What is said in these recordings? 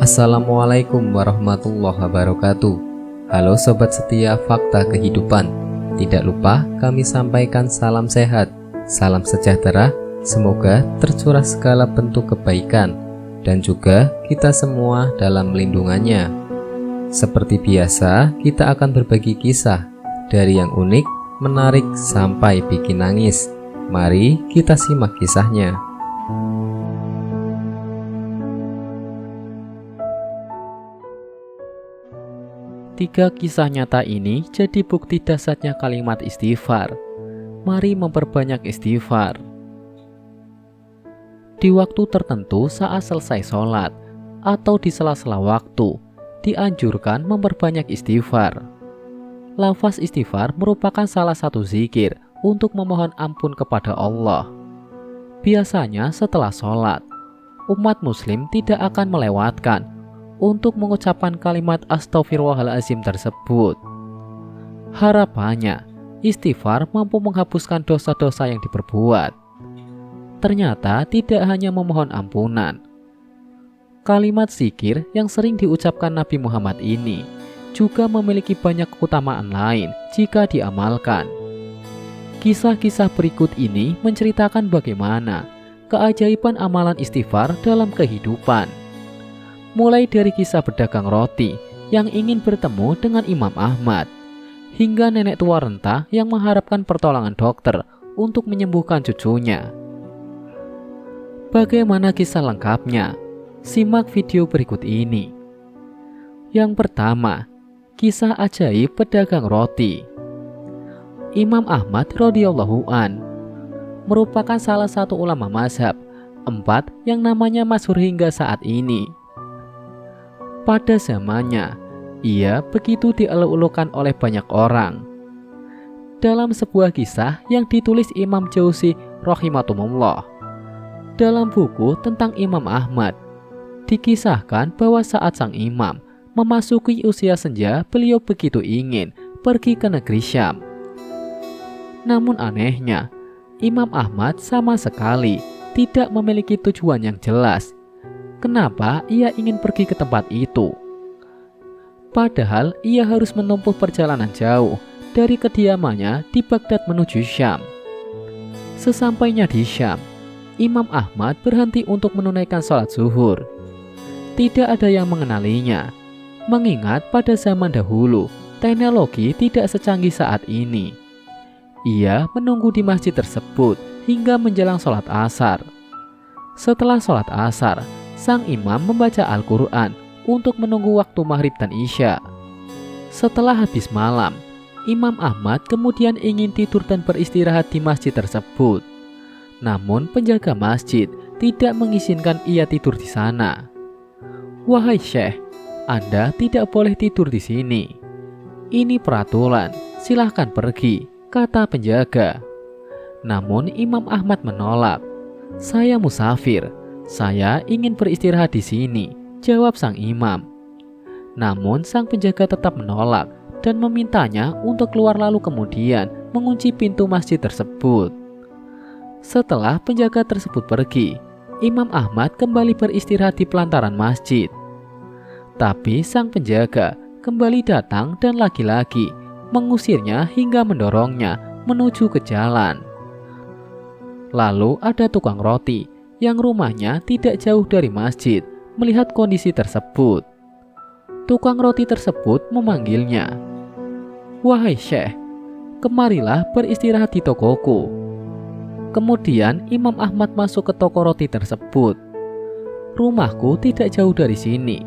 Assalamualaikum warahmatullahi wabarakatuh. Halo sobat setia fakta kehidupan. Tidak lupa kami sampaikan salam sehat, salam sejahtera. Semoga tercurah segala bentuk kebaikan dan juga kita semua dalam lindungannya. Seperti biasa, kita akan berbagi kisah dari yang unik, menarik sampai bikin nangis. Mari kita simak kisahnya. Tiga kisah nyata ini jadi bukti dahsyatnya kalimat istighfar. Mari memperbanyak istighfar. Di waktu tertentu saat selesai sholat atau di sela-sela waktu, dianjurkan memperbanyak istighfar. Lafaz istighfar merupakan salah satu zikir untuk memohon ampun kepada Allah. Biasanya setelah sholat, umat muslim tidak akan melewatkan untuk mengucapkan kalimat astaghfirullahaladzim tersebut. Harapannya, istighfar mampu menghapuskan dosa-dosa yang diperbuat. Ternyata tidak hanya memohon ampunan. Kalimat zikir yang sering diucapkan Nabi Muhammad ini juga memiliki banyak keutamaan lain jika diamalkan. Kisah-kisah berikut ini menceritakan bagaimana keajaiban amalan istighfar dalam kehidupan. Mulai dari kisah pedagang roti yang ingin bertemu dengan Imam Ahmad, hingga nenek tua renta yang mengharapkan pertolongan dokter untuk menyembuhkan cucunya. Bagaimana kisah lengkapnya? Simak video berikut ini. Yang pertama, kisah ajaib pedagang roti. Imam Ahmad radhiyallahu an merupakan salah satu ulama mazhab 4 yang namanya masyhur hingga saat ini. Pada zamannya, ia begitu dieluk-elukan oleh banyak orang. Dalam sebuah kisah yang ditulis Imam Jauzi rahimahumullah, dalam buku tentang Imam Ahmad, dikisahkan bahwa saat sang imam memasuki usia senja, beliau begitu ingin pergi ke negeri Syam. Namun anehnya, Imam Ahmad sama sekali tidak memiliki tujuan yang jelas. Kenapa ia ingin pergi ke tempat itu? Padahal ia harus menempuh perjalanan jauh dari kediamannya di Baghdad menuju Syam. Sesampainya di Syam, Imam Ahmad berhenti untuk menunaikan sholat zuhur. Tidak ada yang mengenalinya, mengingat pada zaman dahulu teknologi tidak secanggih saat ini. Ia menunggu di masjid tersebut hingga menjelang sholat asar. Setelah sholat asar, sang imam membaca Al-Quran untuk menunggu waktu maghrib dan isya. Setelah habis malam, Imam Ahmad kemudian ingin tidur dan beristirahat di masjid tersebut. Namun penjaga masjid tidak mengizinkan ia tidur di sana. "Wahai Syekh, Anda tidak boleh tidur di sini. Ini peraturan, silahkan pergi," kata penjaga. Namun Imam Ahmad menolak. "Saya musafir. Saya ingin beristirahat di sini," jawab sang imam. Namun sang penjaga tetap menolak dan memintanya untuk keluar, lalu kemudian mengunci pintu masjid tersebut. Setelah penjaga tersebut pergi, Imam Ahmad kembali beristirahat di pelantaran masjid. Tapi sang penjaga kembali datang dan lagi-lagi mengusirnya hingga mendorongnya menuju ke jalan. Lalu ada tukang roti yang rumahnya tidak jauh dari masjid melihat kondisi tersebut. Tukang roti tersebut memanggilnya. "Wahai Syekh, kemarilah beristirahat di tokoku." Kemudian Imam Ahmad masuk ke toko roti tersebut. "Rumahku tidak jauh dari sini.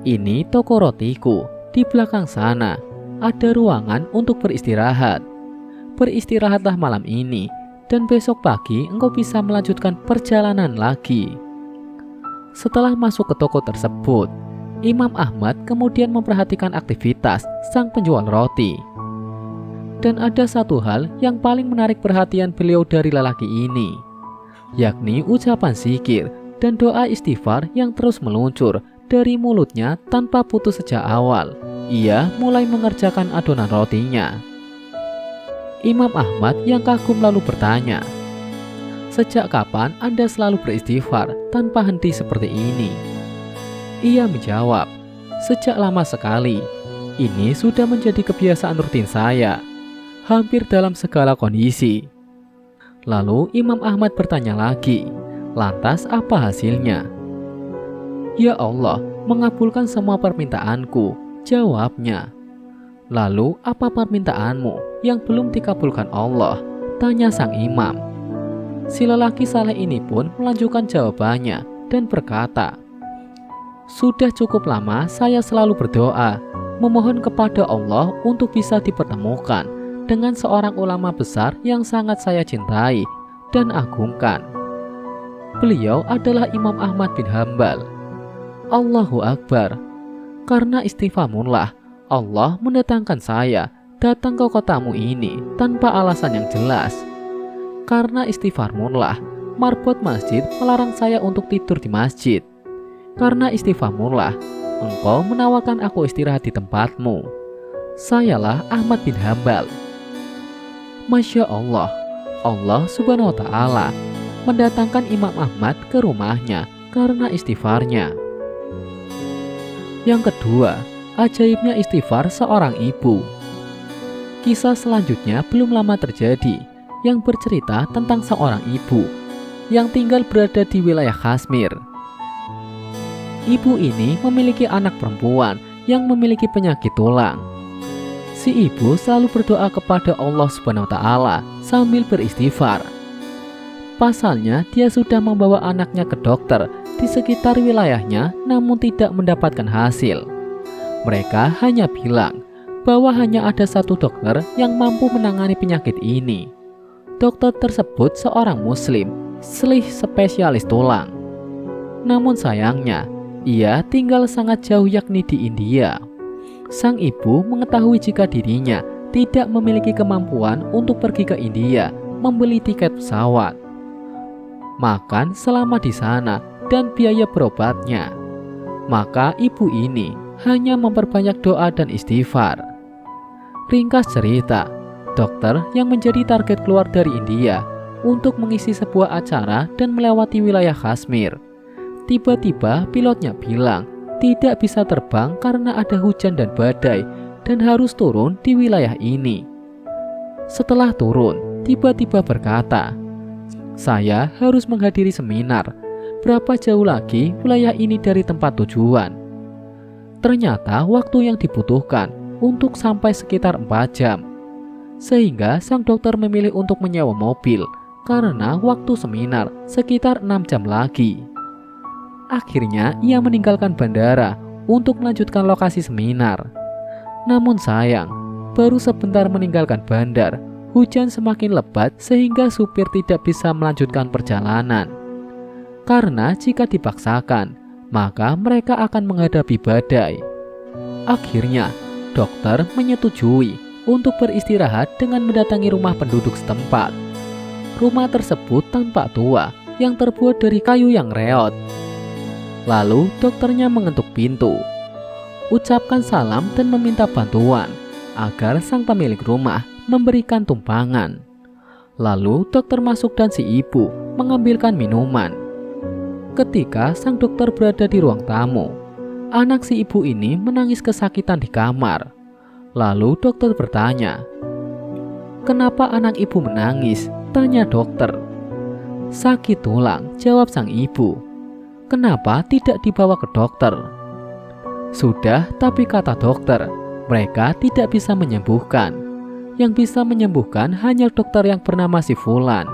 Ini toko rotiku. Di belakang sana ada ruangan untuk beristirahat. Beristirahatlah malam ini, dan besok pagi engkau bisa melanjutkan perjalanan lagi." Setelah masuk ke toko tersebut, Imam Ahmad kemudian memperhatikan aktivitas sang penjual roti. Dan ada satu hal yang paling menarik perhatian beliau dari lelaki ini, yakni ucapan zikir dan doa istighfar yang terus meluncur dari mulutnya tanpa putus sejak awal ia mulai mengerjakan adonan rotinya. Imam Ahmad yang kagum lalu bertanya, "Sejak kapan Anda selalu beristighfar tanpa henti seperti ini?" Ia menjawab, "Sejak lama sekali. Ini sudah menjadi kebiasaan rutin saya, hampir dalam segala kondisi." Lalu Imam Ahmad bertanya lagi, "Lantas apa hasilnya?" "Ya Allah mengabulkan semua permintaanku," jawabnya. "Lalu apa permintaanmu yang belum dikabulkan Allah?" tanya sang imam. Si lelaki saleh ini pun melanjutkan jawabannya dan berkata, "Sudah cukup lama saya selalu berdoa, memohon kepada Allah untuk bisa dipertemukan dengan seorang ulama besar yang sangat saya cintai dan agungkan. Beliau adalah Imam Ahmad bin Hambal." Allahu Akbar. Karena istighfarmunlah Allah mendatangkan saya datang ke kotamu ini tanpa alasan yang jelas. Karena istighfarmunlah marbot masjid melarang saya untuk tidur di masjid. Karena istighfarmunlah engkau menawarkan aku istirahat di tempatmu. Sayalah Ahmad bin Hambal. Masya Allah, Allah subhanahu wa ta'ala mendatangkan Imam Ahmad ke rumahnya karena istighfarnya. Yang kedua, ajaibnya istighfar seorang ibu. Kisah selanjutnya belum lama terjadi, yang bercerita tentang seorang ibu yang tinggal berada di wilayah Kashmir. Ibu ini memiliki anak perempuan yang memiliki penyakit tulang. Si ibu selalu berdoa kepada Allah Subhanahu wa Ta'ala sambil beristighfar. Pasalnya, dia sudah membawa anaknya ke dokter di sekitar wilayahnya, namun tidak mendapatkan hasil. Mereka hanya bilang bahwa hanya ada satu dokter yang mampu menangani penyakit ini. Dokter tersebut seorang muslim, spesialis tulang. Namun sayangnya, ia tinggal sangat jauh, yakni di India. Sang ibu mengetahui jika dirinya tidak memiliki kemampuan untuk pergi ke India membeli tiket pesawat, makan selama di sana, dan biaya berobatnya. Maka ibu ini hanya memperbanyak doa dan istighfar. Ringkas cerita, dokter yang menjadi target keluar dari India untuk mengisi sebuah acara dan melewati wilayah Kashmir. Tiba-tiba pilotnya bilang tidak bisa terbang karena ada hujan dan badai dan harus turun di wilayah ini. Setelah turun, tiba-tiba berkata, "Saya harus menghadiri seminar. Berapa jauh lagi wilayah ini dari tempat tujuan?" Ternyata waktu yang dibutuhkan untuk sampai sekitar 4 jam. Sehingga sang dokter memilih untuk menyewa mobil karena waktu seminar sekitar 6 jam lagi. Akhirnya ia meninggalkan bandara untuk melanjutkan lokasi seminar. Namun sayang, baru sebentar meninggalkan bandar, hujan semakin lebat sehingga supir tidak bisa melanjutkan perjalanan. Karena jika dipaksakan, maka mereka akan menghadapi badai. Akhirnya, dokter menyetujui untuk beristirahat dengan mendatangi rumah penduduk setempat. Rumah tersebut tampak tua yang terbuat dari kayu yang reot. Lalu dokternya mengetuk pintu, ucapkan salam dan meminta bantuan agar sang pemilik rumah memberikan tumpangan. Lalu dokter masuk dan si ibu mengambilkan minuman. Ketika sang dokter berada di ruang tamu, anak si ibu ini menangis kesakitan di kamar. Lalu dokter bertanya, "Kenapa anak ibu menangis?" tanya dokter. "Sakit tulang," jawab sang ibu. "Kenapa tidak dibawa ke dokter?" "Sudah, tapi kata dokter, mereka tidak bisa menyembuhkan. Yang bisa menyembuhkan hanya dokter yang bernama si Fulan."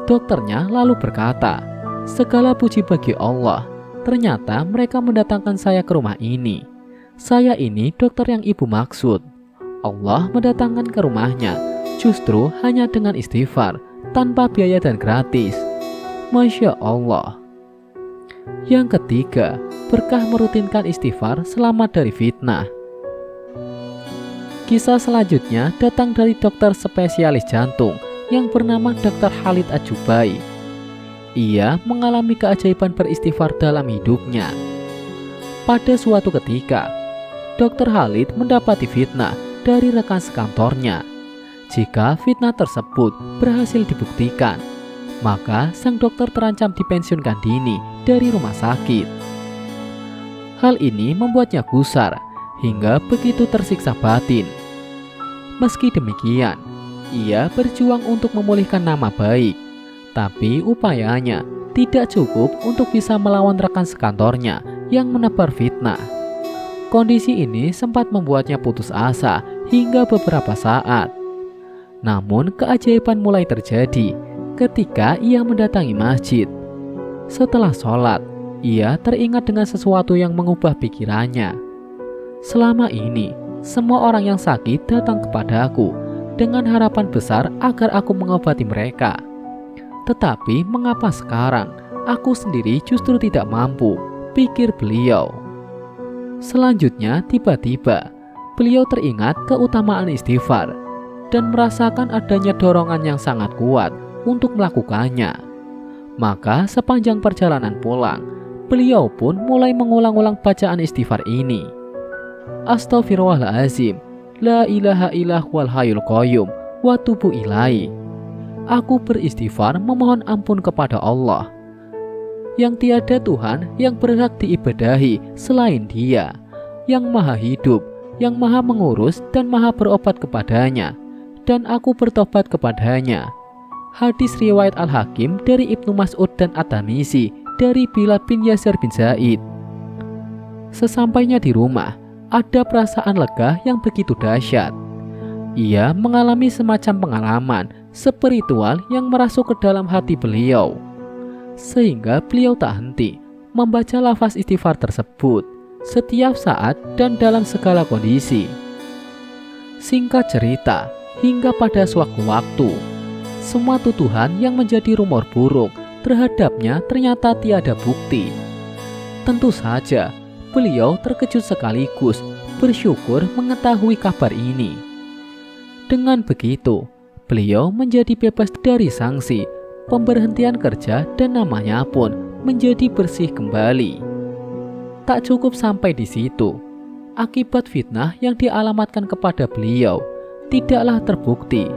Dokternya lalu berkata, "Segala puji bagi Allah, ternyata mereka mendatangkan saya ke rumah ini. Saya ini dokter yang ibu maksud. Allah mendatangkan ke rumahnya justru hanya dengan istighfar, tanpa biaya dan gratis. Masya Allah." Yang ketiga, berkah merutinkan istighfar selamat dari fitnah. Kisah selanjutnya datang dari dokter spesialis jantung yang bernama Dr. Khalid Ajubai. Ia mengalami keajaiban beristighfar dalam hidupnya. Pada suatu ketika, Dr. Khalid mendapati fitnah dari rekan sekantornya. Jika fitnah tersebut berhasil dibuktikan, maka sang dokter terancam dipensiunkan dini dari rumah sakit. Hal ini membuatnya gusar hingga begitu tersiksa batin. Meski demikian, ia berjuang untuk memulihkan nama baik, tapi upayanya tidak cukup untuk bisa melawan rekan sekantornya yang menebar fitnah. Kondisi ini sempat membuatnya putus asa hingga beberapa saat. Namun keajaiban mulai terjadi ketika ia mendatangi masjid. Setelah sholat, ia teringat dengan sesuatu yang mengubah pikirannya. Selama ini, semua orang yang sakit datang kepadaku dengan harapan besar agar aku mengobati mereka. Tetapi mengapa sekarang aku sendiri justru tidak mampu, pikir beliau. Selanjutnya tiba-tiba beliau teringat keutamaan istighfar dan merasakan adanya dorongan yang sangat kuat untuk melakukannya. Maka sepanjang perjalanan pulang, beliau pun mulai mengulang-ulang bacaan istighfar ini. Astaghfirullahaladzim, la ilaha illallah wal hayyul qayyum wa tubu ilaihi. Aku beristighfar memohon ampun kepada Allah, yang tiada Tuhan yang berhak diibadahi selain Dia, yang maha hidup, yang maha mengurus dan maha berobat kepadanya, dan aku bertobat kepadanya. Hadis riwayat Al-Hakim dari Ibnu Mas'ud dan At-Tanisi dari Bilal bin Yasir bin Zaid. Sesampainya di rumah, ada perasaan lega yang begitu dahsyat. Ia mengalami semacam pengalaman spiritual yang merasuk ke dalam hati beliau, sehingga beliau tak henti membaca lafaz istighfar tersebut setiap saat dan dalam segala kondisi. Singkat cerita, hingga pada suatu waktu, semua tuduhan yang menjadi rumor buruk terhadapnya ternyata tiada bukti. Tentu saja, beliau terkejut sekaligus bersyukur mengetahui kabar ini. Dengan begitu, beliau menjadi bebas dari sanksi, pemberhentian kerja, dan namanya pun menjadi bersih kembali. Tak cukup sampai di situ, akibat fitnah yang dialamatkan kepada beliau tidaklah terbukti.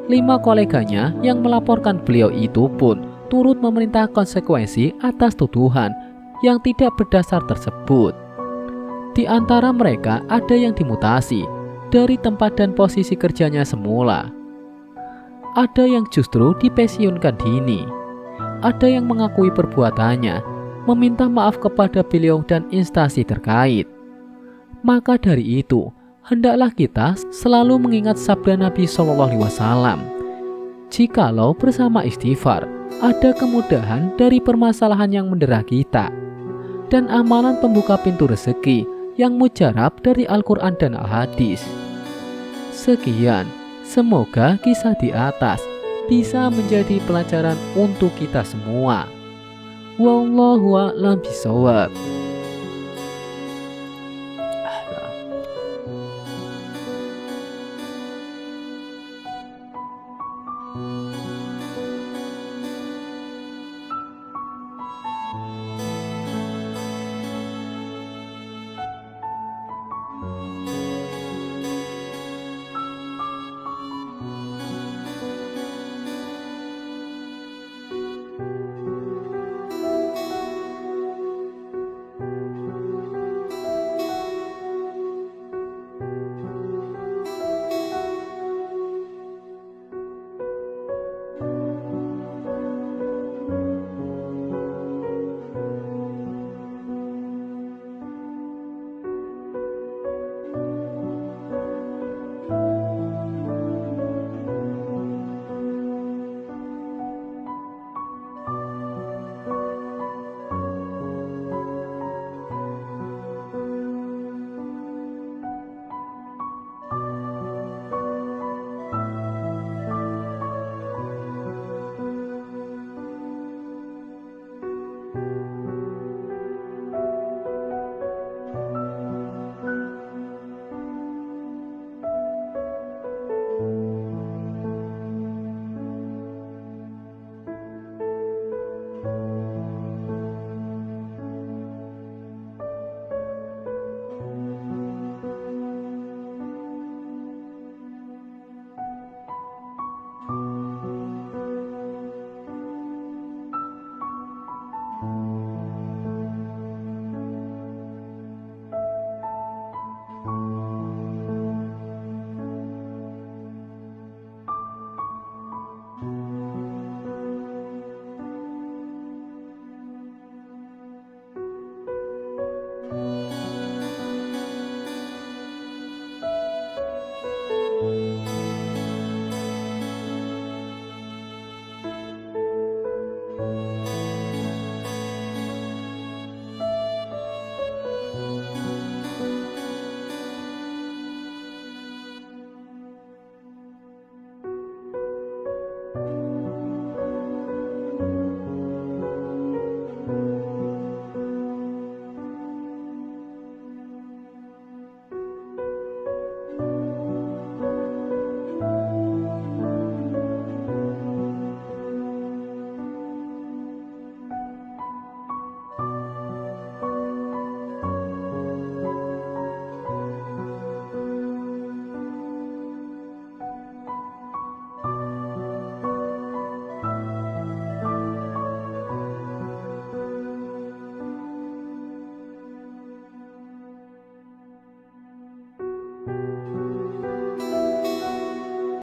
5 koleganya yang melaporkan beliau itu pun turut memerintah konsekuensi atas tuduhan yang tidak berdasar tersebut. Di antara mereka ada yang dimutasi dari tempat dan posisi kerjanya semula. Ada yang justru dipensiunkan dini. Ada yang mengakui perbuatannya, meminta maaf kepada beliau dan instansi terkait. Maka dari itu, hendaklah kita selalu mengingat sabda Nabi SAW. Jikalau bersama istighfar, ada kemudahan dari permasalahan yang mendera kita, dan amalan pembuka pintu rezeki yang mujarab dari Al-Quran dan Al-Hadis. Sekian, semoga kisah di atas bisa menjadi pelajaran untuk kita semua. Wallahu a'lam bishawab.